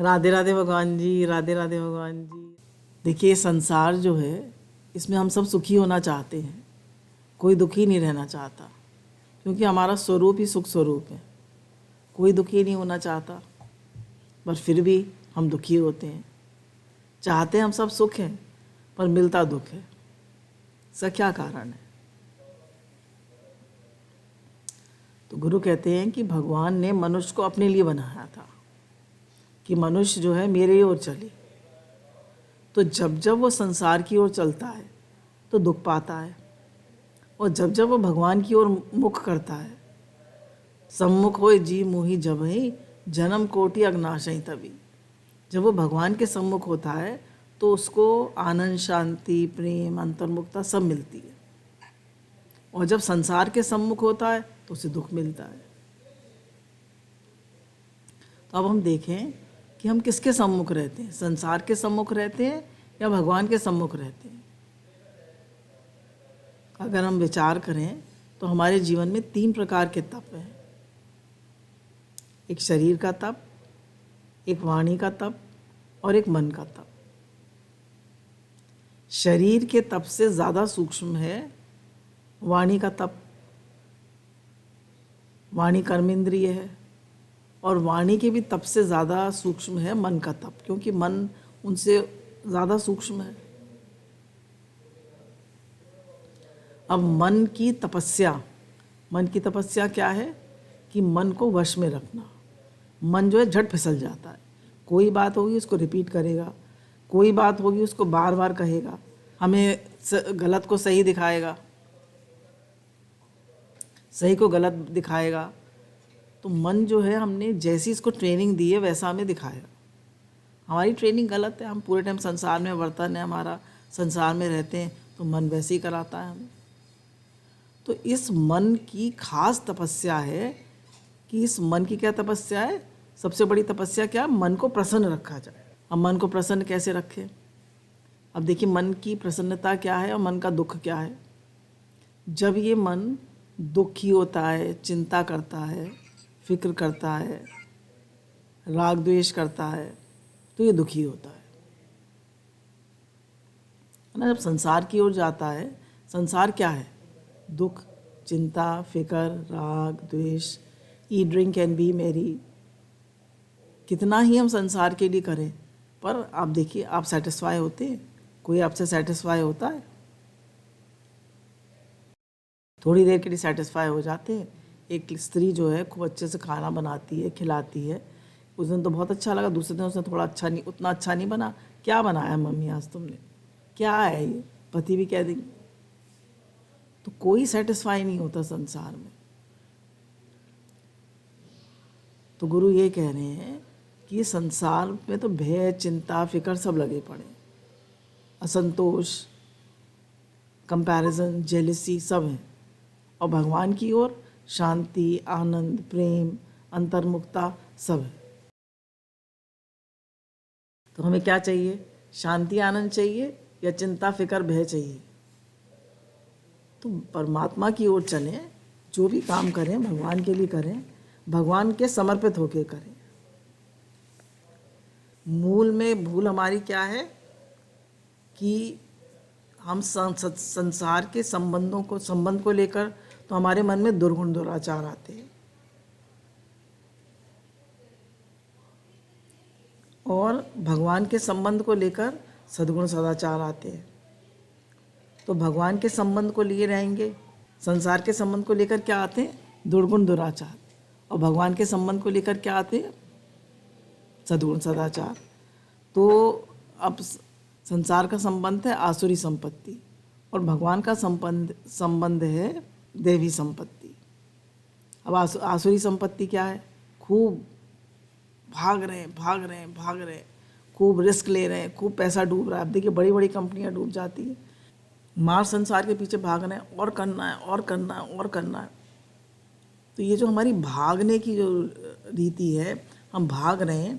राधे राधे भगवान जी, राधे राधे भगवान जी। देखिए, संसार जो है इसमें हम सब सुखी होना चाहते हैं, कोई दुखी नहीं रहना चाहता, क्योंकि हमारा स्वरूप ही सुख स्वरूप है। कोई दुखी नहीं होना चाहता, पर फिर भी हम दुखी होते हैं। चाहते हम सब सुख हैं, पर मिलता दुख है। इसका क्या कारण है? तो गुरु कहते हैं कि भगवान ने मनुष्य को अपने लिए बनाया था, कि मनुष्य जो है मेरे ओर चले। तो जब जब वो संसार की ओर चलता है तो दुख पाता है, और जब जब वो भगवान की ओर मुख करता है, सम्मुख होए जी मोहि जबहि जन्म कोटि अगनाशई तभी। जब वो भगवान के सम्मुख होता है तो उसको आनंद, शांति, प्रेम, अंतर्मुखता सब मिलती है, और जब संसार के सम्मुख होता है तो उसे दुख मिलता है। तो अब हम देखें कि हम किसके सम्मुख रहते हैं, संसार के सम्मुख रहते हैं या भगवान के सम्मुख रहते हैं। अगर हम विचार करें तो हमारे जीवन में 3 प्रकार के तप हैं। एक शरीर का तप, एक वाणी का तप और एक मन का तप। शरीर के तप से ज़्यादा सूक्ष्म है वाणी का तप। वाणी कर्मेंद्रिय है, और वाणी के भी तप से ज़्यादा सूक्ष्म है मन का तप, क्योंकि मन उनसे ज़्यादा सूक्ष्म है। अब मन की तपस्या क्या है? कि मन को वश में रखना। मन जो है झट फिसल जाता है। कोई बात होगी उसको रिपीट करेगा, कोई बात होगी उसको बार बार कहेगा, हमें गलत को सही दिखाएगा, सही को गलत दिखाएगा। तो मन जो है, हमने जैसी इसको ट्रेनिंग दी है वैसा हमें दिखाएगा। हमारी ट्रेनिंग गलत है, हम पूरे टाइम संसार में वर्तन है हमारा, संसार में रहते हैं, तो मन वैसे ही कराता है हमें। तो इस मन की खास तपस्या है कि इस मन की क्या तपस्या है? सबसे बड़ी तपस्या क्या? मन को प्रसन्न रखा जाए। अब मन को प्रसन्न कैसे रखें? अब देखिए, मन की प्रसन्नता क्या है और मन का दुख क्या है। जब ये मन दुखी होता है, चिंता करता है, फिक्र करता है, राग द्वेष करता है, तो ये दुखी होता है ना। जब संसार की ओर जाता है, संसार क्या है? दुख, चिंता, फिक्र, राग द्वेष, ईट ड्रिंक एंड बी मेरी। कितना ही हम संसार के लिए करें, पर आप देखिए, आप सेटिस्फाई होते हैं? कोई आपसे सेटिस्फाई होता है? थोड़ी देर के लिए सेटिस्फाई हो जाते हैं। एक स्त्री जो है खूब अच्छे से खाना बनाती है, खिलाती है, उस दिन तो बहुत अच्छा लगा, दूसरे दिन उसने थोड़ा अच्छा नहीं, उतना अच्छा नहीं बना। क्या बनाया मम्मी आज तुमने? क्या है ये? पति भी कह देंगे। तो कोई सेटिस्फाई नहीं होता संसार में। तो गुरु ये कह रहे हैं कि संसार में तो भय, चिंता, फिक्र सब लगे पड़े, असंतोष, कंपैरिजन, जेलिसी सब है। और भगवान की ओर शांति, आनंद, प्रेम, अंतर्मुखता सब है। तो हमें क्या चाहिए? शांति, आनंद चाहिए या चिंता, फिक्र, भय चाहिए? तो परमात्मा की ओर चलें, जो भी काम करें भगवान के लिए करें, भगवान के समर्पित होकर करें। मूल में भूल हमारी क्या है कि हम संसार के संबंध को लेकर तो हमारे मन में दुर्गुण दुराचार आते हैं, और भगवान के संबंध को लेकर सद्गुण सदाचार आते हैं। तो भगवान के संबंध को लिए रहेंगे, संसार के संबंध को लेकर क्या आते हैं? दुर्गुण दुराचार। और भगवान के संबंध को लेकर क्या आते हैं? सद्गुण सदाचार। तो अब संसार का संबंध है आसुरी संपत्ति, और भगवान का संबंध है देवी संपत्ति। अब आसुरी संपत्ति क्या है? खूब भाग रहे हैं, खूब रिस्क ले रहे हैं, खूब पैसा डूब रहा है। अब देखिए, बड़ी बड़ी कंपनियां डूब जाती हैं, मार संसार के पीछे भागना है, और करना है और करना है और करना है। तो ये जो हमारी भागने की जो रीति है, हम भाग रहे हैं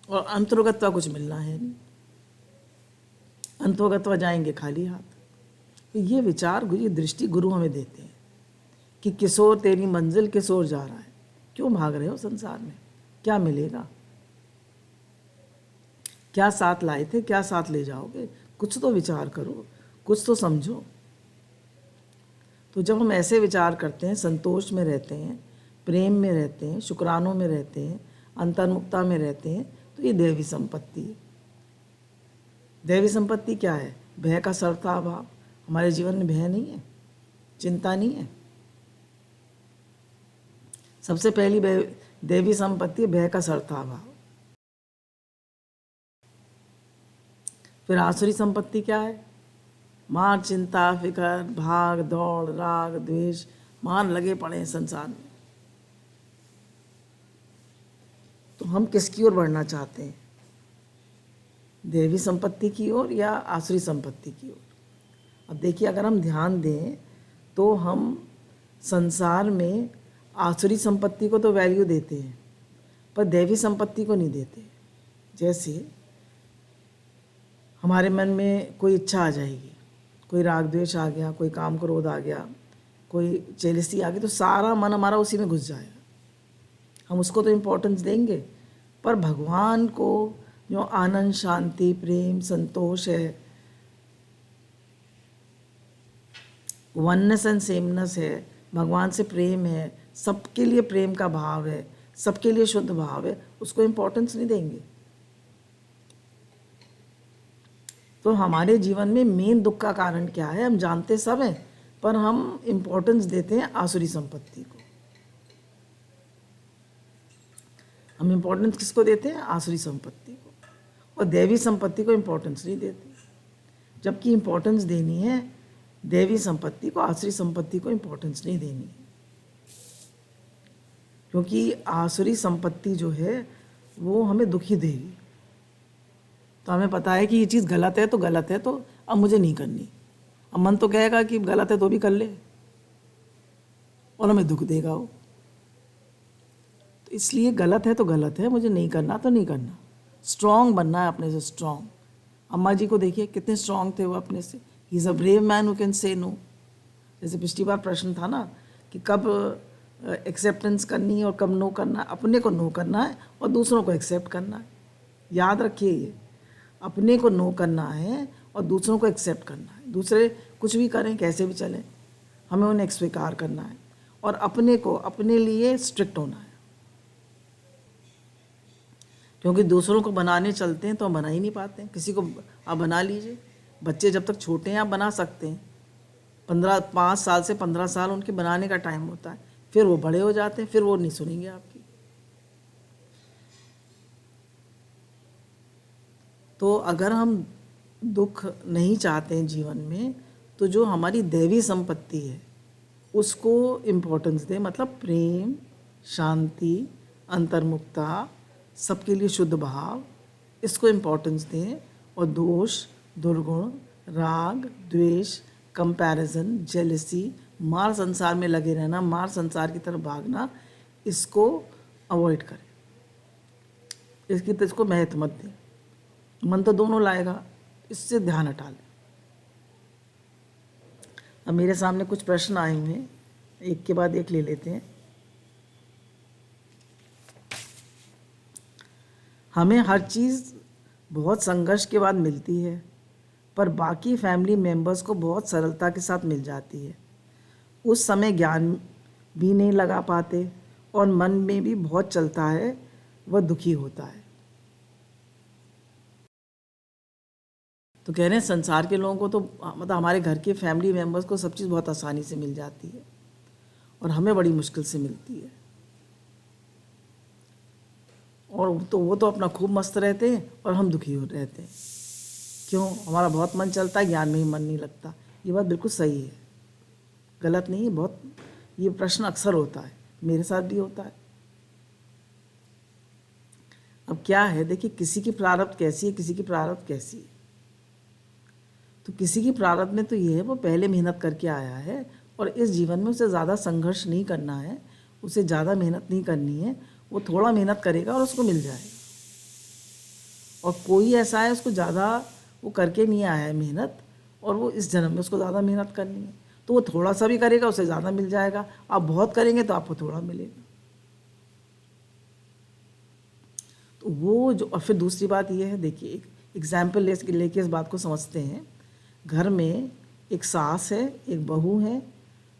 और अंतर्गतवा कुछ मिलना है नहीं, अंतर्गतवा जाएंगे खाली हाथ। तो ये विचार, ये दृष्टि गुरु हमें देते हैं कि किशोर तेरी मंजिल किशोर जा रहा है, क्यों भाग रहे हो संसार में? क्या मिलेगा? क्या साथ लाए थे, क्या साथ ले जाओगे? कुछ तो विचार करो, कुछ तो समझो। तो जब हम ऐसे विचार करते हैं, संतोष में रहते हैं, प्रेम में रहते हैं, शुक्रानों में रहते हैं, अंतर्मुक्ता में रहते हैं, तो ये दैवी संपत्ति है। दैवी संपत्ति क्या है? भय का सरता अभाव। हमारे जीवन में भय नहीं है, चिंता नहीं है। सबसे पहली दैवी संपत्ति भय का सरता अभाव। फिर आसुरी संपत्ति क्या है? मार, चिंता, फिकर, भाग दौड़, राग द्वेष, मार लगे पड़े हैं संसार में। तो हम किसकी ओर बढ़ना चाहते हैं? दैवी संपत्ति की ओर या आसुरी संपत्ति की ओर? अब देखिए, अगर हम ध्यान दें तो हम संसार में आसुरी संपत्ति को तो वैल्यू देते हैं, पर दैवी संपत्ति को नहीं देते। जैसे हमारे मन में कोई इच्छा आ जाएगी, कोई राग द्वेष आ गया, कोई काम क्रोध आ गया, कोई जेलसी आ गई, तो सारा मन हमारा उसी में घुस जाएगा। हम उसको तो इम्पोर्टेंस देंगे, पर भगवान को जो आनंद, शांति, प्रेम, संतोष है, वननेस एंड सेमनेस है, भगवान से प्रेम है, सबके लिए प्रेम का भाव है, सबके लिए शुद्ध भाव है, उसको इम्पोर्टेंस नहीं देंगे। तो हमारे जीवन में मेन दुख का कारण क्या है? हम जानते सब हैं, पर हम इम्पोर्टेंस देते हैं आसुरी संपत्ति को। हम इम्पोर्टेंस किसको देते हैं? आसुरी संपत्ति को। और दैवी संपत्ति को इम्पोर्टेंस नहीं देते, जबकि इम्पोर्टेंस देनी है दैवी संपत्ति को, आसुरी संपत्ति को इम्पोर्टेंस नहीं देनी है। क्योंकि आसुरी संपत्ति जो है वो हमें दुखी देगी। तो हमें पता है कि ये चीज़ गलत है, तो गलत है, तो अब मुझे नहीं करनी। अब मन तो कहेगा कि गलत है तो भी कर ले, और हमें दुख देगा वो। तो इसलिए गलत है तो गलत है, मुझे नहीं करना तो नहीं करना। स्ट्रॉन्ग बनना है अपने से, स्ट्रॉन्ग। अम्मा जी को देखिए कितने स्ट्रॉन्ग थे वो अपने से। He is a brave man who can say no. जैसे पिछली बार प्रश्न था ना कि कब एक्सेप्टेंस करनी है और कब नो करना है। अपने को नो करना है और दूसरों को एक्सेप्ट करना है। याद रखिए, ये अपने को नो करना है और दूसरों को एक्सेप्ट करना है। दूसरे कुछ भी करें, कैसे भी चलें, हमें उन्हें स्वीकार करना है, और अपने को अपने लिए स्ट्रिक्ट होना है। क्योंकि दूसरों को बनाने चलते हैं तो हम बना ही नहीं पाते हैं। किसी को आप बना लीजिए, बच्चे जब तक छोटे हैं आप बना सकते हैं। 5 साल से 15 साल उनके बनाने का टाइम होता है, फिर वो बड़े हो जाते हैं, फिर वो नहीं सुनेंगे आपकी। तो अगर हम दुख नहीं चाहते हैं जीवन में, तो जो हमारी दैवी संपत्ति है उसको इम्पोर्टेंस दें। मतलब प्रेम, शांति, अंतर्मुक्ता, सबके लिए शुद्ध भाव, इसको इम्पोर्टेंस दें। और दोष, दुर्गुण, राग द्वेष, कंपैरिजन, जेलसी, मार संसार में लगे रहना, मार संसार की तरफ भागना, इसको अवॉइड करें। इसको महत्व मत दें। मन तो दोनों लाएगा, इससे ध्यान हटा लें। अब मेरे सामने कुछ प्रश्न आए हुए हैं, एक के बाद एक ले लेते हैं। हमें हर चीज़ बहुत संघर्ष के बाद मिलती है, पर बाकी फैमिली मेंबर्स को बहुत सरलता के साथ मिल जाती है। उस समय ज्ञान भी नहीं लगा पाते और मन में भी बहुत चलता है, वह दुखी होता है। तो कह रहे हैं संसार के लोगों को तो मतलब हमारे घर के फैमिली मेंबर्स को सब चीज़ बहुत आसानी से मिल जाती है, और हमें बड़ी मुश्किल से मिलती है। और तो वो तो अपना खूब मस्त रहते हैं और हम दुखी हो रहते हैं। क्यों? हमारा बहुत मन चलता है, ज्ञान में ही मन नहीं लगता। ये बात बिल्कुल सही है, गलत नहीं है। बहुत ये प्रश्न अक्सर होता है, मेरे साथ भी होता है। अब क्या है, देखिए, किसी की प्रारब्ध कैसी है, किसी की प्रारब्ध कैसी है। तो किसी की प्रारब्ध में तो ये है, वो पहले मेहनत करके आया है और इस जीवन में उसे ज़्यादा संघर्ष नहीं करना है, उसे ज़्यादा मेहनत नहीं करनी है। वो थोड़ा मेहनत करेगा और उसको मिल जाएगा। और कोई ऐसा है उसको ज़्यादा वो करके नहीं आया है मेहनत, और वो इस जन्म में उसको ज़्यादा मेहनत करनी है, तो वो थोड़ा सा भी करेगा उसे ज़्यादा मिल जाएगा। आप बहुत करेंगे तो आपको थोड़ा मिलेगा। तो वो जो, और फिर दूसरी बात ये है, देखिए एक एग्जाम्पल लेके इस बात को समझते हैं। घर में एक सास है, एक बहू है,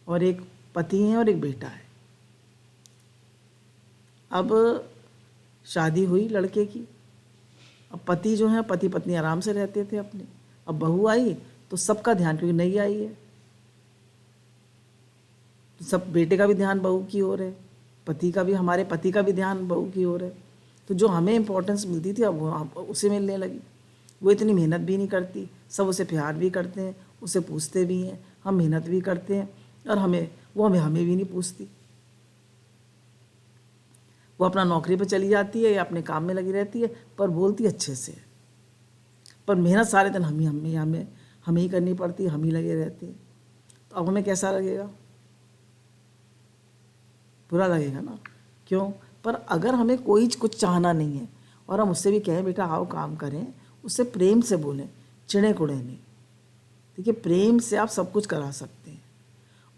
और एक पति है और एक बेटा है। अब शादी हुई लड़के की, अब पति जो है, पति पत्नी आराम से रहते थे अपने। अब बहू आई तो सबका ध्यान, क्योंकि नई आई है तो सब, बेटे का भी ध्यान बहू की ओर है, पति का भी, हमारे पति का भी ध्यान बहू की ओर है। तो जो हमें इम्पोर्टेंस मिलती थी अब वो उसे मिलने लगी। वो इतनी मेहनत भी नहीं करती, सब उसे प्यार भी करते हैं, उसे पूछते भी हैं, हम मेहनत भी करते हैं, और हमें भी नहीं पूछती। वो अपना नौकरी पे चली जाती है या अपने काम में लगी रहती है, पर बोलती अच्छे से, पर मेहनत सारे दिन हमें ही करनी पड़ती है, हम ही लगे रहते हैं। तो अब हमें कैसा लगेगा? बुरा लगेगा ना। क्यों? पर अगर हमें कोई कुछ चाहना नहीं है और हम उससे भी कहें बेटा आओ काम करें, उससे प्रेम से बोलें, चिड़े कुड़े नहीं। देखिए प्रेम से आप सब कुछ करा सकते हैं।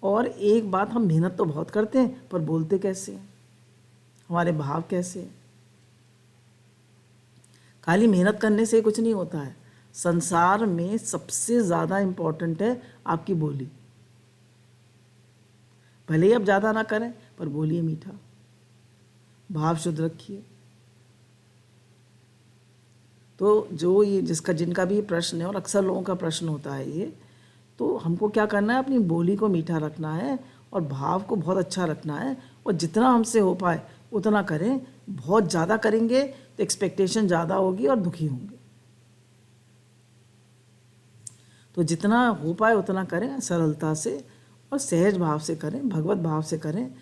और एक बात, हम मेहनत तो बहुत करते हैं पर बोलते कैसे हैं, हमारे भाव कैसे हैं? खाली मेहनत करने से कुछ नहीं होता है। संसार में सबसे ज़्यादा इम्पोर्टेंट है आपकी बोली। भले ही आप ज़्यादा ना करें पर बोलिए मीठा, भाव शुद्ध रखिए। तो जो ये जिनका भी प्रश्न है, और अक्सर लोगों का प्रश्न होता है ये, तो हमको क्या करना है, अपनी बोली को मीठा रखना है और भाव को बहुत अच्छा रखना है, और जितना हमसे हो पाए उतना करें। बहुत ज़्यादा करेंगे तो एक्सपेक्टेशन ज़्यादा होगी और दुखी होंगे। तो जितना हो पाए उतना करें, सरलता से और सहज भाव से करें, भगवत भाव से करें,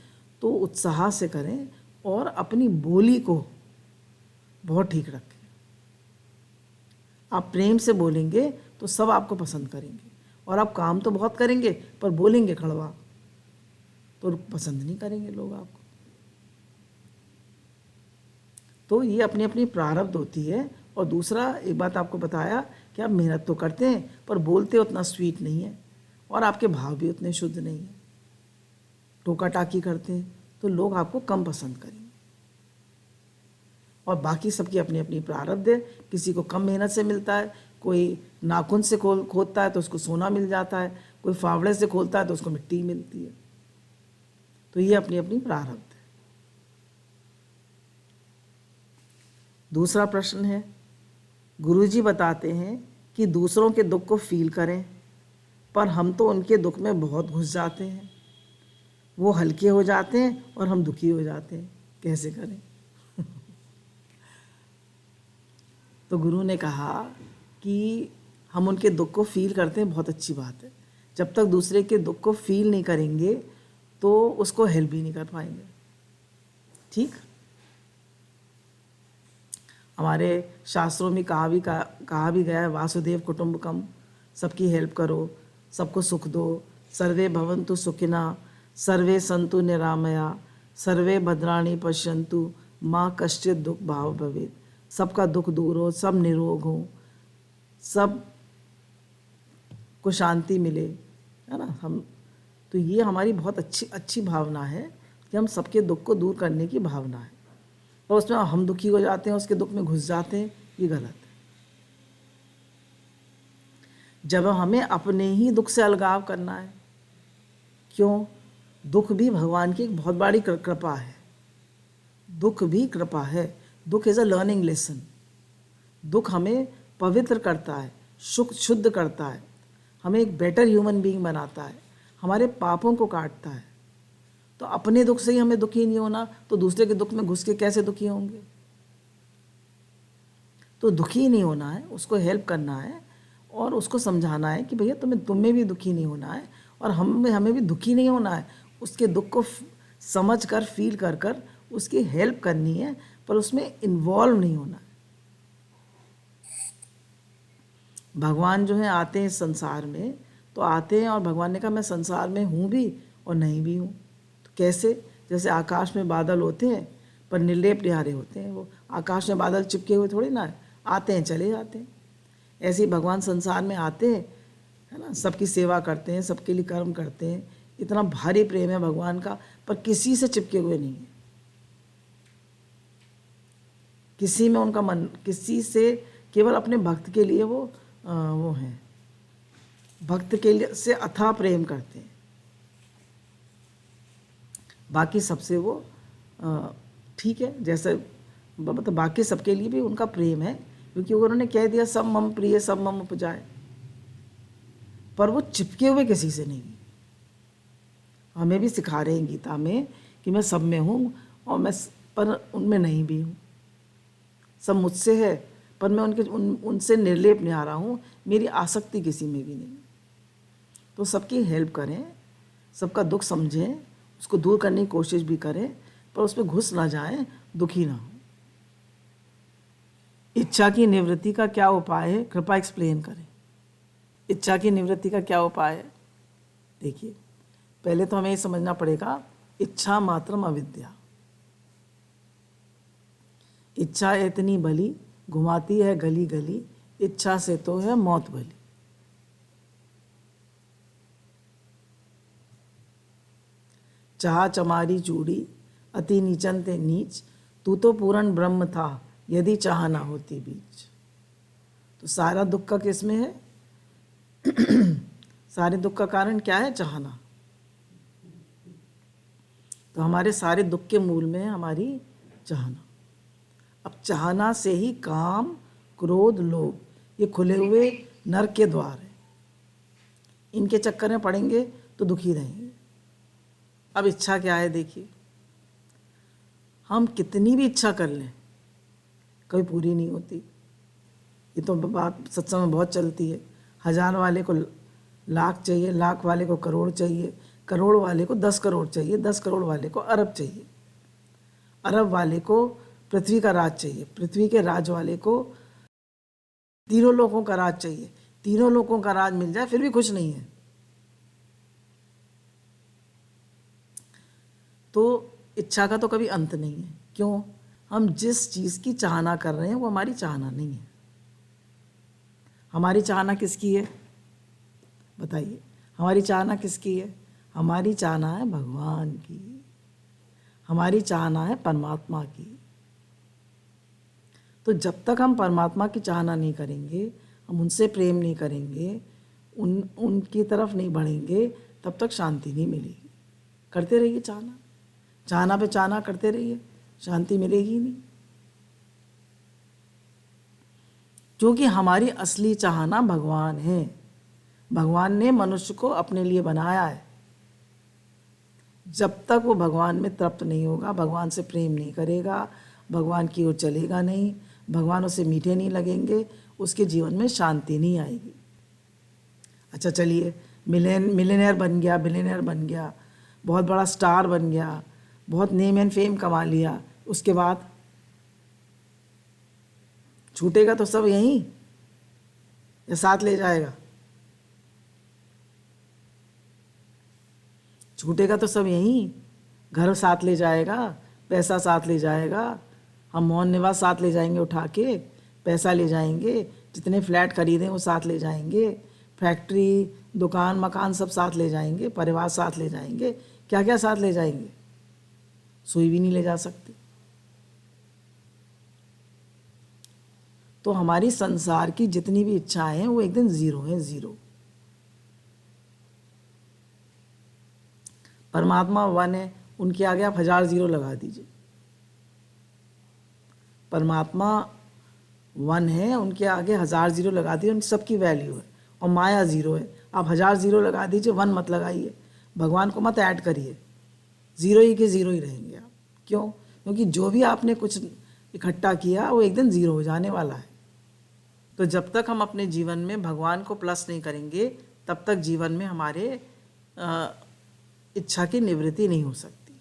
तो उत्साह से करें, और अपनी बोली को बहुत ठीक रखें। आप प्रेम से बोलेंगे तो सब आपको पसंद करेंगे, और आप काम तो बहुत करेंगे पर बोलेंगे कड़वा तो पसंद नहीं करेंगे लोग आपको। तो ये अपनी अपनी प्रारब्ध होती है। और दूसरा एक बात आपको बताया कि आप मेहनत तो करते हैं पर बोलते उतना स्वीट नहीं है, और आपके भाव भी उतने शुद्ध नहीं है, टोका टाकी करते हैं, तो लोग आपको कम पसंद करेंगे। और बाकी सबकी अपनी अपनी प्रारब्ध है। किसी को कम मेहनत से मिलता है, कोई नाखून से खोदता है तो उसको सोना मिल जाता है, कोई फावड़े से खोलता है तो उसको मिट्टी मिलती है। तो ये अपनी अपनी प्रारब्ध है। दूसरा प्रश्न है, गुरुजी बताते हैं कि दूसरों के दुख को फील करें, पर हम तो उनके दुख में बहुत घुस जाते हैं। वो हल्के हो जाते हैं और हम दुखी हो जाते हैं, कैसे करें? तो गुरु ने कहा कि हम उनके दुख को फील करते हैं, बहुत अच्छी बात है। जब तक दूसरे के दुख को फील नहीं करेंगे तो उसको हेल्प भी नहीं कर पाएंगे। ठीक, हमारे शास्त्रों में कहा भी गया है, वासुदेव कुटुंबकम, सबकी हेल्प करो, सबको सुख दो, सर्वे भवन्तु सुखिना, सर्वे सन्तु निरामया, सर्वे भद्राणि पश्यन्तु, माँ कश्चित दुख भाव भवेत्। सबका दुख दूर हो, सब निरोग हो, सब को शांति मिले, है ना। हम तो ये हमारी बहुत अच्छी भावना है कि हम सबके दुख को दूर करने की भावना है। और उसमें हम दुखी हो जाते हैं, उसके दुख में घुस जाते हैं, ये गलत है। जब हमें अपने ही दुख से अलगाव करना है, क्यों? दुख भी भगवान की एक बहुत बड़ी कृपा है। दुख भी कृपा है। दुख इज़ अ लर्निंग लेसन। दुख हमें पवित्र करता है, शुद्ध करता है, हमें एक बेटर ह्यूमन बीइंग बनाता है, हमारे पापों को काटता है। तो अपने दुख से ही हमें दुखी नहीं होना, तो दूसरे के दुख में घुस के कैसे दुखी होंगे? तो दुखी नहीं होना है, उसको हेल्प करना है और उसको समझाना है कि भैया तुम्हें भी दुखी नहीं होना है, और हमें भी दुखी नहीं होना है। उसके दुख को समझ कर, फील कर कर उसकी हेल्प करनी है, पर उसमें इन्वॉल्व नहीं होना है। भगवान जो है आते हैं संसार में, तो आते हैं और भगवान ने कहा मैं संसार में हूँ भी और नहीं भी हूँ। तो कैसे? जैसे आकाश में बादल होते हैं पर निर्लेप निहारे होते हैं, वो आकाश में बादल चिपके हुए थोड़ी ना है, आते हैं चले जाते हैं। ऐसे ही भगवान संसार में आते हैं, है ना, सबकी सेवा करते हैं, सबके लिए कर्म करते हैं। इतना भारी प्रेम है भगवान का, पर किसी से चिपके हुए नहीं है, किसी में उनका मन, किसी से केवल अपने भक्त के लिए वो हैं, भक्त के लिए से अथाह प्रेम करते हैं, बाकी सबसे वो ठीक है, जैसे मतलब बाकी सबके लिए भी उनका प्रेम है, क्योंकि उन्होंने कह दिया सब मम प्रिय सब मम उपजाए, पर वो चिपके हुए किसी से नहीं। हमें भी सिखा रहे हैं गीता में कि मैं सब में हूँ और मैं पर उनमें नहीं भी हूँ, सब मुझसे है पर मैं उनसे निर्लेप नहीं आ रहा हूँ, मेरी आसक्ति किसी में भी नहीं। तो सबकी हेल्प करें, सबका दुख समझें, उसको दूर करने की कोशिश भी करें, पर उस पर घुस ना जाएं, दुखी ना हो। इच्छा की निवृत्ति का क्या उपाय है, कृपया एक्सप्लेन करें। इच्छा की निवृत्ति का क्या उपाय है? देखिए, पहले तो हमें ये समझना पड़ेगा, इच्छा मात्रम अविद्या। इच्छा इतनी बली घुमाती है गली गली, इच्छा से तो है मौत भली। चाह चमारी चूड़ी अति नीचन ते नीच, तू तो पूर्ण ब्रह्म था यदि चाह ना होती बीच। तो सारा दुख का किस में है? सारे दुख का कारण क्या है? चाहना। तो हमारे सारे दुख के मूल में है हमारी चाहना। अब चाहना से ही काम क्रोध लोभ ये खुले हुए नरक के द्वार है, इनके चक्कर में पड़ेंगे तो दुखी रहेंगे। अब इच्छा क्या है? देखिए, हम कितनी भी इच्छा कर लें कभी पूरी नहीं होती। ये तो बात सत्संग में बहुत चलती है, 1000 वाले को लाख चाहिए, लाख वाले को करोड़ चाहिए, करोड़ वाले को 10 करोड़ चाहिए, 10 करोड़ वाले को अरब चाहिए, अरब वाले को पृथ्वी का राज चाहिए, पृथ्वी के राज वाले को तीनों लोगों का राज चाहिए, तीनों लोगों का राज मिल जाए फिर भी खुश नहीं है। तो इच्छा का तो कभी अंत नहीं है। क्यों? हम जिस चीज़ की चाहना कर रहे हैं वो हमारी चाहना नहीं है। हमारी चाहना किसकी है? बताइए, हमारी चाहना किसकी है? हमारी चाहना है भगवान की, हमारी चाहना है परमात्मा की। तो जब तक हम परमात्मा की चाहना नहीं करेंगे, हम उनसे प्रेम नहीं करेंगे, उनकी तरफ नहीं बढ़ेंगे, तब तक शांति नहीं मिलेगी। करते रहिए चाहना, चाहना पे चाहना करते रहिए, शांति मिलेगी नहीं। क्योंकि हमारी असली चाहना भगवान है। भगवान ने मनुष्य को अपने लिए बनाया है। जब तक वो भगवान में तृप्त नहीं होगा, भगवान से प्रेम नहीं करेगा, भगवान की ओर चलेगा नहीं, भगवान उसे मीठे नहीं लगेंगे, उसके जीवन में शांति नहीं आएगी। अच्छा चलिए, मिलेनियर बन गया, बिलियनियर बन गया, बहुत बड़ा स्टार बन गया, बहुत नेम एंड फेम कमा लिया, उसके बाद छूटेगा तो सब यहीं या साथ ले जाएगा? छूटेगा तो सब यहीं, घर साथ ले जाएगा, पैसा साथ ले जाएगा, हम मौन निवास साथ ले जाएंगे, उठा के पैसा ले जाएंगे, जितने फ्लैट खरीदें वो साथ ले जाएंगे, फैक्ट्री दुकान मकान सब साथ ले जाएंगे, परिवार साथ ले जाएंगे, क्या क्या साथ ले जाएंगे? सुई भी नहीं ले जा सकते। तो हमारी संसार की जितनी भी इच्छाएं हैं वो एक दिन जीरो है, जीरो। परमात्मा 1 है, उनके आगे आप 1000 जीरो लगा दीजिए। परमात्मा 1 है, उनके आगे 1000 जीरो लगा दीजिए, उन सबकी वैल्यू है। और माया 0 है, आप 1000 जीरो लगा दीजिए, 1 मत लगाइए, भगवान को मत ऐड करिए, जीरो ही के जीरो ही रहेंगे आप। क्यों? क्योंकि जो भी आपने कुछ इकट्ठा किया वो एक दिन जीरो हो जाने वाला है। तो जब तक हम अपने जीवन में भगवान को प्लस नहीं करेंगे, तब तक जीवन में हमारे इच्छा की निवृत्ति नहीं हो सकती।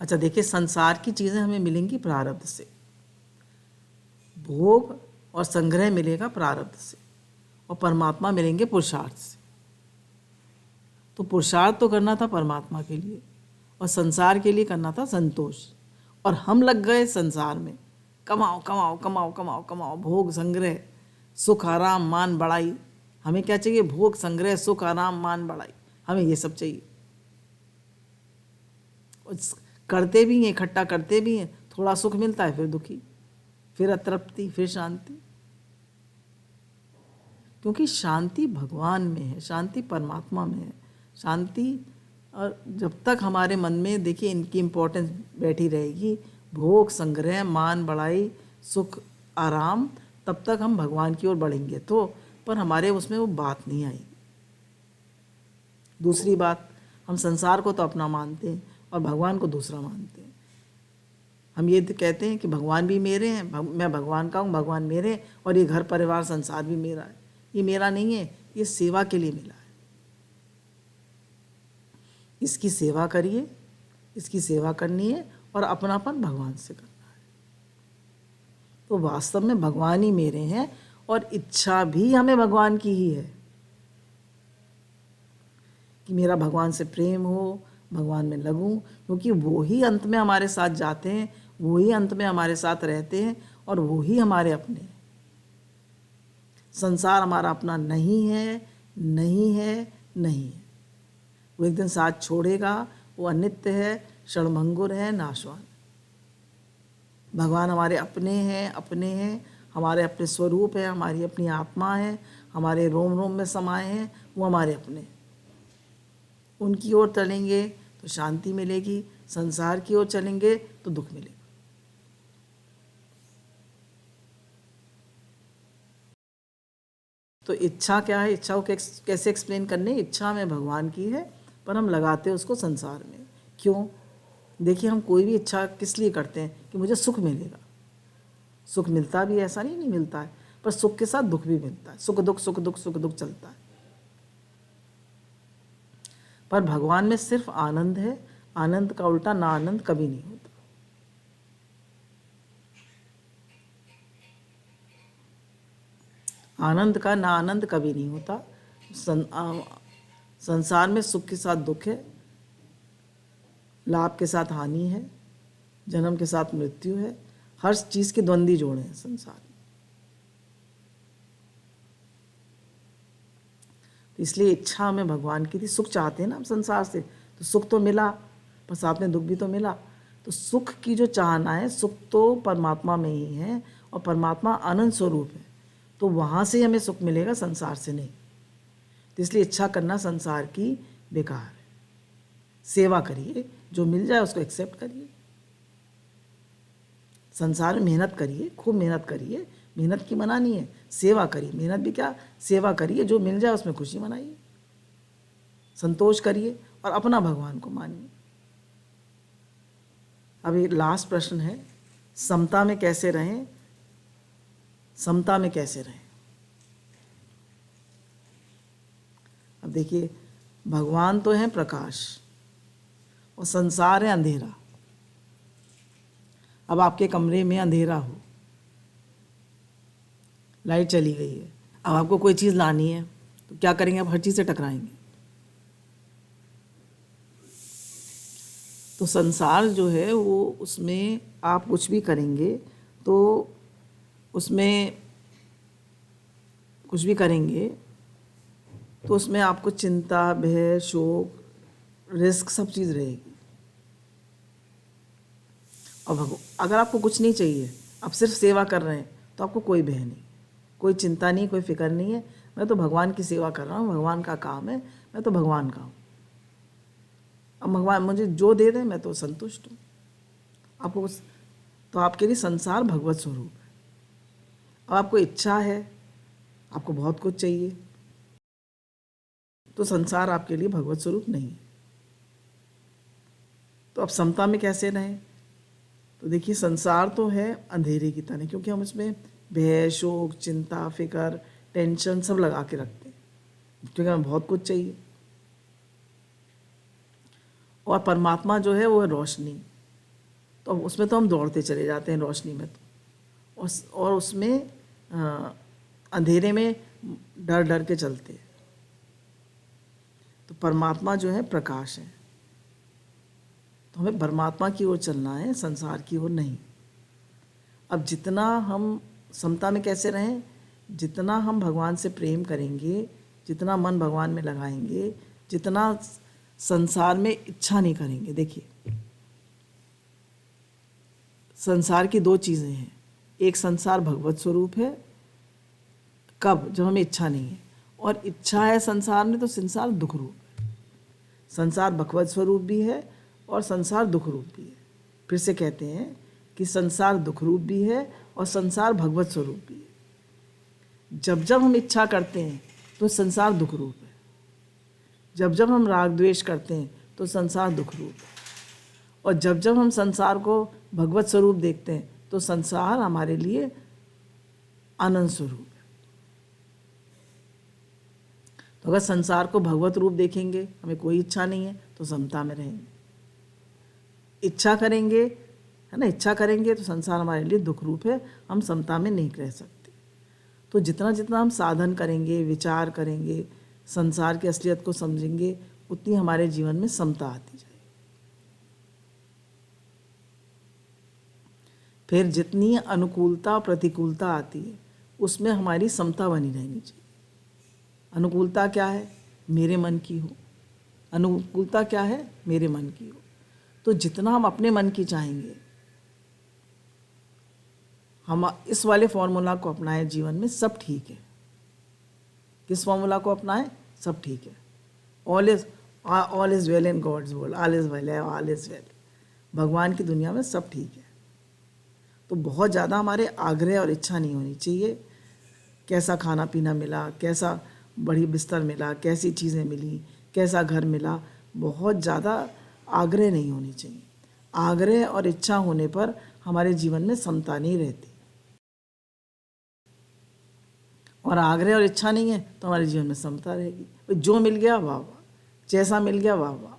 अच्छा देखिए, संसार की चीज़ें हमें मिलेंगी प्रारब्ध से, भोग और संग्रह मिलेगा प्रारब्ध से, और परमात्मा मिलेंगे पुरुषार्थ से। तो पुरुषार्थ तो करना था परमात्मा के लिए, और संसार के लिए करना था संतोष। और हम लग गए संसार में, कमाओ कमाओ कमाओ कमाओ कमाओ, भोग संग्रह सुख आराम मान बढ़ाई। हमें क्या चाहिए? भोग संग्रह सुख आराम मान बढ़ाई, हमें ये सब चाहिए। करते भी हैं, इकट्ठा करते भी हैं, थोड़ा सुख मिलता है फिर दुखी, फिर अतृप्ति, फिर शांति। क्योंकि शांति भगवान में है, शांति परमात्मा में है। शांति, और जब तक हमारे मन में देखिए इनकी इम्पोर्टेंस बैठी रहेगी, भोग, संग्रह, मान बढ़ाई, सुख, आराम, तब तक हम भगवान की ओर बढ़ेंगे। तो पर हमारे उसमें वो बात नहीं आई। दूसरी बात, हम संसार को तो अपना मानते हैं और भगवान को दूसरा मानते हैं। हम ये तो कहते हैं कि भगवान भी मेरे हैं, मैं भगवान का हूँ, भगवान मेरे हैं, और ये घर परिवार संसार भी मेरा है। ये मेरा नहीं है, ये सेवा के लिए मिला है। इसकी सेवा करिए, इसकी सेवा करनी है और अपनापन भगवान से करना है। तो वास्तव में भगवान ही मेरे हैं और इच्छा भी हमें भगवान की ही है कि मेरा भगवान से प्रेम हो, भगवान में लगूं, क्योंकि वो ही अंत में हमारे साथ जाते हैं, वो ही अंत में हमारे साथ रहते हैं और वो ही हमारे अपने हैं। संसार हमारा अपना नहीं है, नहीं है, नहीं है। वो एक दिन साथ छोड़ेगा, वो अनित्य है, क्षणभंगुर है, नाशवान। भगवान हमारे अपने हैं, अपने हैं, हमारे अपने स्वरूप है, हमारी अपनी आत्मा है, हमारे रोम रोम में समाये हैं, वो हमारे अपने। उनकी ओर चलेंगे तो शांति मिलेगी, संसार की ओर चलेंगे तो दुख मिलेगा। तो इच्छा क्या है, इच्छा को कैसे एक्सप्लेन करने? इच्छा में भगवान की है पर हम लगाते हैं उसको संसार में। क्यों? देखिए, हम कोई भी इच्छा किस लिए करते हैं कि मुझे सुख मिलेगा। सुख मिलता भी ऐसा नहीं मिलता है, पर सुख के साथ दुख भी मिलता है। सुख दुख, सुख दुख, सुख दुख चलता है। पर भगवान में सिर्फ आनंद है। आनंद का उल्टा ना आनंद कभी नहीं होता। आनंद का ना आनंद कभी नहीं होता। संसार में सुख के साथ दुख है, लाभ के साथ हानि है, जन्म के साथ मृत्यु है, हर चीज़ के द्वंद्वी जोड़े हैं संसार में। तो इसलिए इच्छा हमें भगवान की थी। सुख चाहते हैं ना हम संसार से, तो सुख तो मिला पर साथ में दुख भी तो मिला। तो सुख की जो चाहना है, सुख तो परमात्मा में ही है और परमात्मा अनंत स्वरूप है, तो वहाँ से हमें सुख मिलेगा, संसार से नहीं। तो इसलिए इच्छा करना संसार की बेकार है। सेवा करिए, जो मिल जाए उसको एक्सेप्ट करिए। संसार में मेहनत करिए, खूब मेहनत करिए, मेहनत की मना नहीं है। सेवा करिए, मेहनत भी क्या, सेवा करिए, जो मिल जाए उसमें खुशी मनाइए, संतोष करिए और अपना भगवान को मानिए। अब ये लास्ट प्रश्न है, समता में कैसे रहें? समता में कैसे रहें? अब देखिए, भगवान तो है प्रकाश और संसार है अंधेरा। अब आपके कमरे में अंधेरा हो, लाइट चली गई है, अब आपको कोई चीज़ लानी है तो क्या करेंगे? आप हर चीज़ से टकराएंगे। तो संसार जो है वो, उसमें आप कुछ भी करेंगे तो उसमें कुछ भी करेंगे तो उसमें आपको चिंता, भय, शोक, रिस्क, सब चीज़ रहेगी। और अगर आपको कुछ नहीं चाहिए, आप सिर्फ सेवा कर रहे हैं, तो आपको कोई भय नहीं, कोई चिंता नहीं, कोई फिक्र नहीं है। मैं तो भगवान की सेवा कर रहा हूँ, भगवान का काम है, मैं तो भगवान का हूँ। अब भगवान मुझे जो दे दे मैं तो संतुष्ट हूँ। आपको तो आपके लिए संसार भगवत स्वरूप है। अब आपको इच्छा है, आपको बहुत कुछ चाहिए, तो संसार आपके लिए भगवत स्वरूप नहीं है। तो अब समता में कैसे रहें? तो देखिए, संसार तो है अंधेरे की तरह, क्योंकि हम इसमें भय, शोक, चिंता, फिक्र, टेंशन सब लगा के रखते हैं, क्योंकि हमें बहुत कुछ चाहिए। और परमात्मा जो है वो है रोशनी, तो उसमें तो हम दौड़ते चले जाते हैं रोशनी में तो, और उसमें अंधेरे में डर डर के चलते हैं। तो परमात्मा जो है प्रकाश है, तो हमें परमात्मा की ओर चलना है, संसार की ओर नहीं। अब जितना हम समता में कैसे रहें? जितना हम भगवान से प्रेम करेंगे, जितना मन भगवान में लगाएंगे, जितना संसार में इच्छा नहीं करेंगे। देखिए, संसार की दो चीज़ें हैं, एक संसार भगवत स्वरूप है, कब? जब हमें इच्छा नहीं है, और इच्छा है संसार में तो संसार दुख रूप है। संसार भगवत स्वरूप भी है और संसार दुख रूप भी है। फिर से कहते हैं कि संसार दुख रूप भी है और संसार भगवत स्वरूप भी है। जब जब हम इच्छा करते हैं तो संसार दुख रूप है, जब जब हम राग द्वेष करते हैं तो संसार दुख रूप है, और जब जब हम संसार को भगवत स्वरूप देखते हैं तो संसार हमारे लिए आनंद स्वरूप है। तो अगर संसार को भगवत रूप देखेंगे, हमें कोई इच्छा नहीं है तो समता में रहेंगे। इच्छा करेंगे, है ना, इच्छा करेंगे तो संसार हमारे लिए दुख रूप है, हम समता में नहीं रह सकते। तो जितना जितना हम साधन करेंगे, विचार करेंगे, संसार की असलियत को समझेंगे, उतनी हमारे जीवन में समता आती जाएगी। फिर जितनी अनुकूलता प्रतिकूलता आती है उसमें हमारी समता बनी रहनी चाहिए। अनुकूलता क्या है? मेरे मन की हो। अनुकूलता क्या है? मेरे मन की हो। तो जितना हम अपने मन की चाहेंगे, हम इस वाले फॉर्मूला को अपनाएं जीवन में, सब ठीक है। किस फॉर्मूला को अपनाएं? सब ठीक है। All is well in God's world, all is well है, ऑल इज वेल। भगवान की दुनिया में सब ठीक है। तो बहुत ज़्यादा हमारे आग्रह और इच्छा नहीं होनी चाहिए। कैसा खाना पीना मिला, कैसा बड़ी बिस्तर मिला, कैसी चीज़ें मिली, कैसा घर मिला, बहुत ज़्यादा आग्रह नहीं होनी चाहिए। आग्रह और इच्छा होने पर हमारे जीवन में समता नहीं रहती, और आग्रह और इच्छा नहीं है तो हमारे जीवन में समता रहेगी। जो मिल गया वाह वाह, जैसा मिल गया वाह वाह।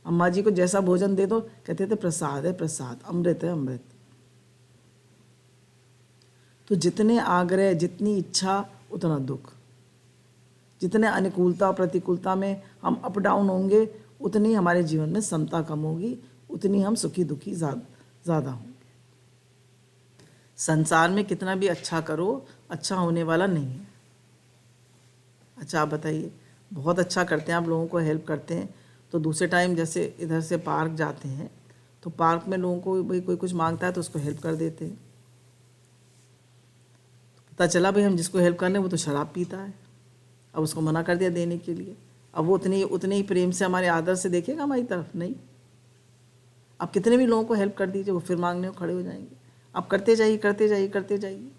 अम्मा जी को जैसा भोजन दे दो, कहते थे प्रसाद है प्रसाद, अमृत है अमृत। तो जितने आग्रह, जितनी इच्छा, उतना दुख। जितने अनुकूलता और प्रतिकूलता में हम अप डाउन होंगे, उतनी हमारे जीवन में समता कम होगी, उतनी हम सुखी दुखी ज़्यादा होंगे। संसार में कितना भी अच्छा करो, अच्छा होने वाला नहीं है। अच्छा आप बताइए, बहुत अच्छा करते हैं आप, लोगों को हेल्प करते हैं, तो दूसरे टाइम जैसे इधर से पार्क जाते हैं तो पार्क में लोगों को भाई कोई कुछ मांगता है तो उसको हेल्प कर देते हैं। पता चला भाई हम जिसको हेल्प करने वो तो शराब पीता है, अब उसको मना कर दिया देने के लिए। अब वो उतने ही प्रेम से, हमारे आदर से देखेगा हमारी तरफ? नहीं। आप कितने भी लोगों को हेल्प कर दीजिए, वो फिर मांगने को खड़े हो जाएंगे। आप करते जाइए करते जाइए करते जाइए।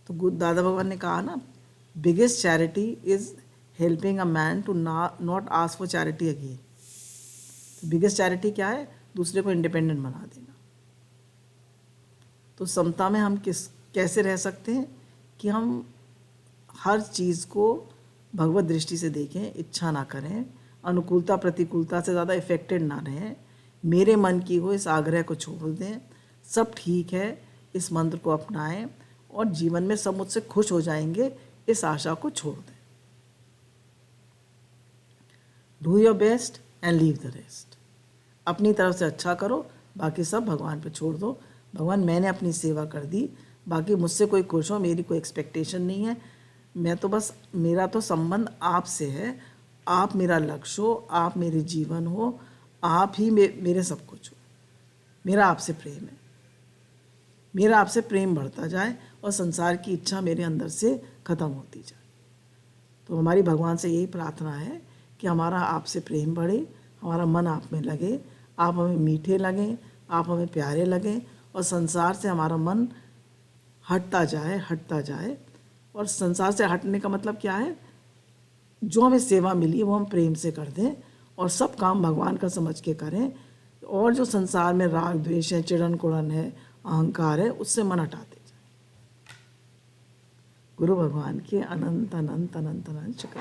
तो दादा भगवान ने कहा ना, biggest charity is helping a man to not ask for charity again. तो बिगेस्ट चैरिटी क्या है? दूसरे को इंडिपेंडेंट बना देना। तो समता में हम कैसे रह सकते हैं कि हम हर चीज़ को भगवत दृष्टि से देखें, इच्छा ना करें, अनुकूलता प्रतिकूलता से ज़्यादा इफेक्टेड ना रहें, मेरे मन की हो इस आग्रह को छोड़ दें, सब ठीक है इस मंत्र को अपनाएं, और जीवन में सब मुझसे खुश हो जाएंगे इस आशा को छोड़ दें। Do your best and leave the rest. अपनी तरफ से अच्छा करो, बाकी सब भगवान पे छोड़ दो। भगवान मैंने अपनी सेवा कर दी, बाकी मुझसे कोई खुश हो, मेरी कोई एक्सपेक्टेशन नहीं है। मैं तो बस, मेरा तो संबंध आपसे है, आप मेरा लक्ष्य हो, आप मेरे जीवन हो, आप ही मेरे सब कुछ हो। मेरा आपसे प्रेम है, मेरा आपसे प्रेम बढ़ता जाए और संसार की इच्छा मेरे अंदर से ख़त्म होती जाए। तो हमारी भगवान से यही प्रार्थना है कि हमारा आपसे प्रेम बढ़े, हमारा मन आप में लगे, आप हमें मीठे लगें, आप हमें प्यारे लगें, और संसार से हमारा मन हटता जाए। और संसार से हटने का मतलब क्या है? जो हमें सेवा मिली वो हम प्रेम से कर दें, और सब काम भगवान का समझ के करें, और जो संसार में राग द्वेष है, चिड़न कुड़न है, अहंकार है, उससे मन हटाते जाए। गुरु भगवान के अनंत अनंत अनंत अनंत शुक्र।